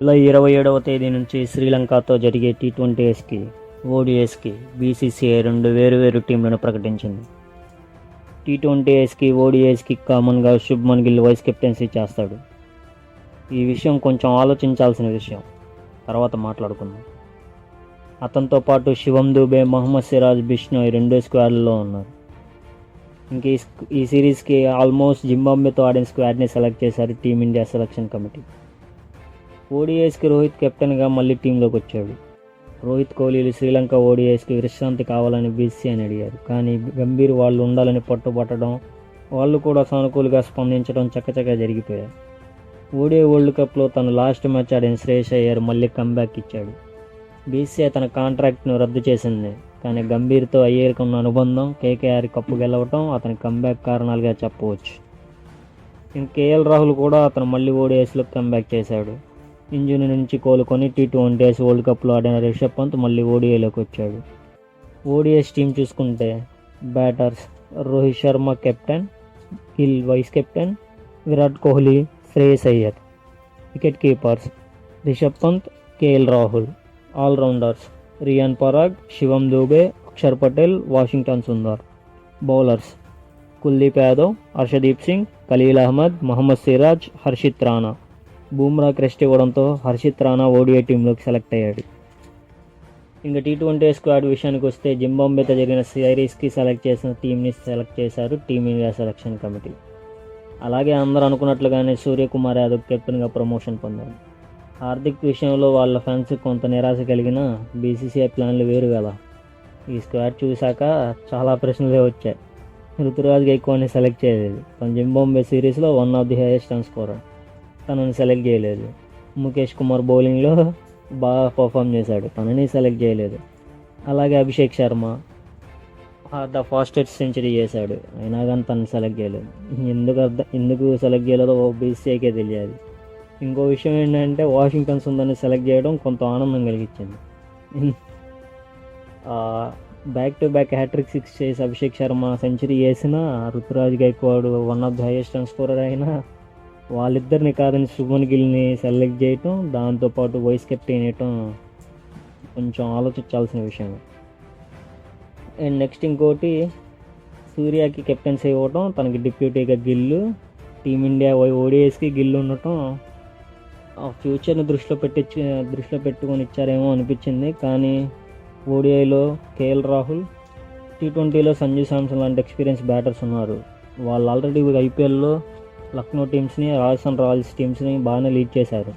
July 27వ తేదీ నుంచి శ్రీలంకతో జరిగే టీ20కి, ఓడిఐస్కి బీసీసీఐ 2 వేరువేరు టీంలను ప్రకటించింది. టీ20కి, ఓడిఐస్కి కామన్గా శుభ్మన్ గిల్ వైస్ కెప్టెన్సీ చేస్తాడు. ఈ విషయం కొంచెం ఆలోచించాల్సిన విషయం, తర్వాత మాట్లాడుకుందాం. అతనితో పాటు శివం దూబే, మహమ్మద్ సిరాజ్, బిష్నోయ్ 2 స్క్వాడ్లలో ఉన్నారు. ఇంక ఈ సిరీస్కి ఆల్మోస్ట్ జింబాబ్వేతో ఆడిన స్క్వాడ్ని సెలెక్ట్ చేశారు టీమిండియా సెలక్షన్ కమిటీ. ఓడిఐస్కి రోహిత్ కెప్టెన్గా మళ్ళీ టీంలోకి వచ్చాడు. రోహిత్ కోహ్లీలు శ్రీలంక ఓడిఐస్కి విశ్రాంతి కావాలని బీసీసీఐని అడిగారు. కానీ గంభీర్ వాళ్ళు ఉండాలని పట్టుబట్టడం, వాళ్ళు కూడా సానుకూలంగా స్పందించడం చకచకా జరిగిపోయాయి. ఓడిఐ వరల్డ్ కప్లో తన లాస్ట్ మ్యాచ్ ఆడిన శ్రేయస్ అయ్యర్ మళ్ళీ కంబ్యాక్ ఇచ్చాడు. బీసీసీఐ తన కాంట్రాక్ట్ను రద్దు చేసింది. కానీ గంభీర్తో అయ్యర్కి ఉన్న అనుబంధం, కేకేఆర్ కప్పు గెలవటం అతని కంబ్యాక్ కారణాలుగా చెప్పవచ్చు. కేఎల్ రాహుల్ కూడా అతను మళ్ళీ ఓడిఐస్లో కంబ్యాక్ చేశాడు. ఇంజురీ నుంచి కోలుకొని టీ20 వరల్డ్ కప్లో ఆడిన రిషబ్ పంత్ మళ్ళీ ఓడిఐలోకి వచ్చాడు. ఓడిఐస్ టీం చూసుకుంటే batters Rohit Sharma captain, Gill vice captain, Virat Kohli, Shreyas Iyer. Wicket keepers Rishabh Pant, KL Rahul. Allrounders Riyan Parag, Shivam Dube, Axar Patel, Washington Sundar. Bowlers Kuldeep Yadav, Harshdeep Singh, Khaleel Ahmed, Mohammed Siraj, Harshit Rana. Bumrah rest ఇవ్వడంతో హర్షిత్ రాణా ఓడిఐ టీంలోకి సెలెక్ట్ అయ్యాడు. ఇంకా టీ20 స్క్వాడ్ విషయానికి వస్తే జింబాబ్వేతో జరిగిన సిరీస్కి సెలెక్ట్ చేసిన టీంని సెలెక్ట్ చేశారు టీమిండియా సెలక్షన్ కమిటీ. అలాగే అందరూ అనుకున్నట్లుగానే సూర్యకుమార్ యాదవ్ కెప్టెన్గా ప్రమోషన్ పొందాడు. హార్దిక్ విషయంలో వాళ్ళ ఫ్యాన్స్కి కొంత నిరాశ కలిగిన బీసీసీఐ ప్లాన్లు వేరు కదా. ఈ స్క్వాడ్ చూశాక చాలా ప్రశ్నలే వచ్చాయి. రుతురాజ్ గైక్వాడ్ని సెలెక్ట్ చేయలేదు. తన జింబాబ్వే సిరీస్లో 1 of the highest run scorer, తనని సెలెక్ట్ చేయలేదు. ముఖేష్ కుమార్ బౌలింగ్లో బాగా పర్ఫామ్ చేశాడు, తనని సెలెక్ట్ చేయలేదు. అలాగే Abhishek Sharma the fastest century చేశాడు, అయినా కానీ తనని సెలెక్ట్ చేయలేదు. ఎందుకు సెలెక్ట్ చేయలేదో బీసీసీఐకే తెలియాలి. ఇంకో విషయం ఏంటంటే వాషింగ్టన్ సుందర్ని సెలెక్ట్ చేయడం కొంత ఆనందం కలిగించింది. బ్యాక్ టు బ్యాక్ హ్యాట్రిక్ 6 చేసి అభిషేక్ శర్మ సెంచరీ చేసిన, Ruturaj Gaikwad 1 of the highest run scorer అయినా వాళ్ళిద్దరిని కాదని శుభ్మన్ గిల్ని సెలెక్ట్ చేయటం, దాంతోపాటు వైస్ కెప్టెన్ వేయటం కొంచెం ఆలోచించాల్సిన విషయం. అండ్ నెక్స్ట్ ఇంకోటి, సూర్యకి కెప్టెన్సీ ఇవ్వటం, తనకి డిప్యూటీగా గిల్లు, టీమిండియా ఓడిఐస్కి గిల్లు ఉండటం ఆ ఫ్యూచర్ని దృష్టిలో పెట్టుకొని ఇచ్చారేమో అనిపించింది. కానీ ఓడిఐలో కేఎల్ రాహుల్, టీ20లో సంజు శాంసన్ లాంటి ఎక్స్పీరియన్స్ బ్యాటర్స్ ఉన్నారు. వాళ్ళు ఆల్రెడీ ఐపీఎల్లో లక్నో టీమ్స్ని, రాజస్థాన్ రాయల్స్ టీమ్స్ని బాగానే లీడ్ చేశారు.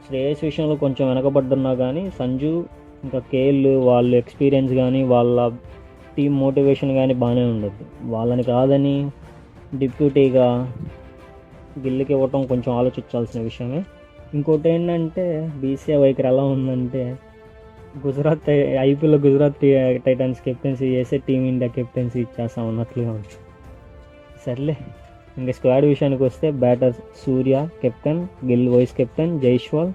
శ్రేయస్ విషయంలో కొంచెం వెనకబడ్డున్నా కానీ సంజు ఇంకా కేఎల్ వాళ్ళ ఎక్స్పీరియన్స్ కానీ వాళ్ళ టీం మోటివేషన్ కానీ బాగానే ఉండదు. వాళ్ళని కాదని డిప్యూటీగా గిల్లుకి ఇవ్వటం కొంచెం ఆలోచించాల్సిన విషయమే. ఇంకోటి ఏంటంటే బీసీసీఐ వైఖరి ఎలా ఉందంటే, ఐపీఎల్లో గుజరాత్ టైటన్స్ కెప్టెన్సీ చేసే టీమిండియా కెప్టెన్సీ ఇచ్చేస్తా ఉన్నట్లుగా ఉంది. సర్లే, ఇంకా స్క్వాడ్ విషయానికి వస్తే batters Surya captain, Gill vice captain, Jaiswal,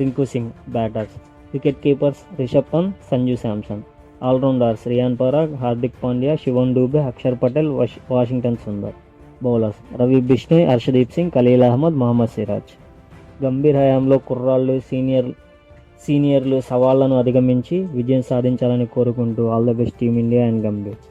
Rinku Singh batters. Wicket keepers Rishabh Pant, Sanju Samson. Allrounders Riyan Parag, Hardik Pandya, Shivam Dube, Axar Patel, Washington Sundar. Bowlers Ravi Bishnoi, Harshdeep Singh, Khaleel Ahmed, Mohammed Siraj. Gambhir హయాంలో కుర్రాళ్ళు, సీనియర్లు సవాళ్లను అధిగమించి విజయం సాధించాలని కోరుకుంటూ all the best team India and Gambhir.